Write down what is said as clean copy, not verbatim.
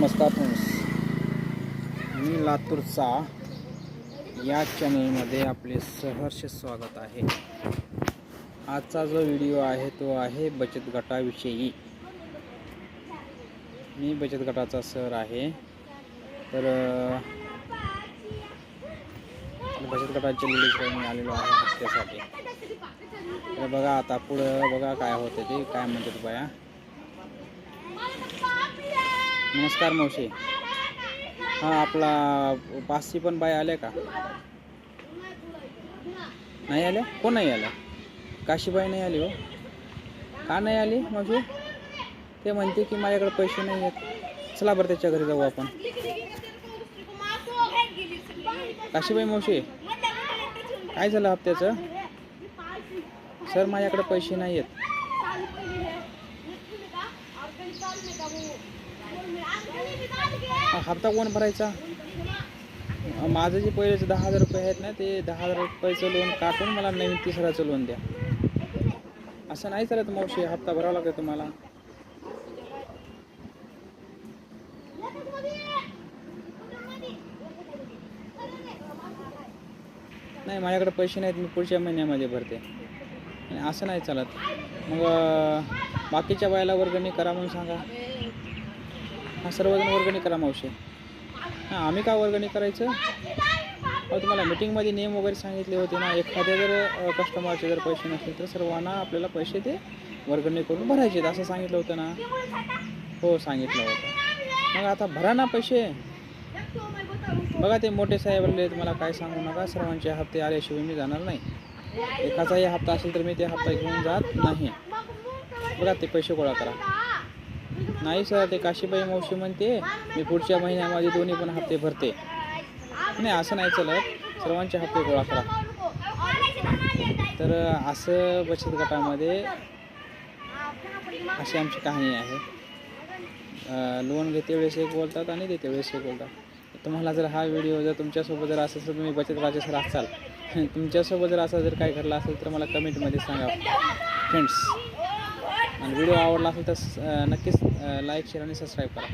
नमस्कार फ्रेंड्स, मी लातूरचा या चॅनलमध्ये आपले सहर्ष स्वागत आहे। आजचा जो व्हिडिओ आहे तो आहे बचत गटाविषयी। मी बचत गटाचा सर आहे। तर बचत गटाच्या लिलिंगकडे मी आलेलो आहे हप्त्यासाठी। तर बघा आता पुढं बघा काय होतं ते काय म्हणतात बाया। नमस्कार मावशी, हां आपला पाचशे पण बाय आले का? नाही आल्या? कोण नाही आल्या? काशीबाई नाही आली हो? का नाही आली मावशी? ते म्हणते की माझ्याकडे पैसे नाही आहेत। चला बरं त्याच्या घरी जाऊ आपण। काशीबाई मावशी, काय झालं हप्त्याचं? सर माझ्याकडे पैसे नाही आहेत। हप्ता कोण भरायचा? माझं जे पहिलेच 10,000 रुपये आहेत ना, ते 10,000 रुपयाचं लोन काटून मला नवीन 30,000चं लोन द्या। असं नाही चालत मावशी, हप्ता भरावा लागेल तुम्हाला। नाही माझ्याकडे पैसे नाहीत, मी पुढच्या महिन्यामध्ये भरते। असं नाही चालत। मग बाकीच्या बायाला वर्गणी करा म्हणून सांगा। हां सर्वजण वर्गणी करा मावशी। हां आम्ही का वर्गणी करायचं? तुम्हाला मीटिंगमध्ये नियम वगैरे सांगितले होते ना, एखाद्या जर कस्टमरचे जर पैसे नसतील तर सर्वांना आपल्याला पैसे ते वर्गणी करून भरायचे असं सांगितलं होतं ना? हो सांगितलं होतं। मग आता भरा ना पैसे। बघा ते मोठे साहेब आले, तुम्हाला काय सांगू नका, सर्वांचे हप्ते आल्याशिवाय मी जाणार नाही। एकाचाही हप्ता असेल तर मी ते हप्ता घेऊन जात नाही। बघा ते पैसे गोळा करा। नाही सर, ते काशीबाई मावशी म्हणते मी पुढच्या महिन्यामध्ये दोन्ही पण हप्ते भरते। नाही असं नाही चालत, सर्वांचे हप्ते गोळा करा। तर असं बचत गटामध्ये अशी आमची कहाणी आहे। लोन घेते वेळेस एक बोलतात आणि देते वेळेस एक बोलतात। तुम्हाला जर हा व्हिडिओ जर तुमच्यासोबत जर असेल तर तुम्ही बचत गटाचे सर असाल, तुमच्यासोबत जर असं जर काय घडलं असेल तर मला कमेंटमध्ये सांगा फ्रेंड्स। आणि व्हिडिओ आवडला असेल तर नक्कीच लाईक शेअर आणि सबस्क्राईब करा।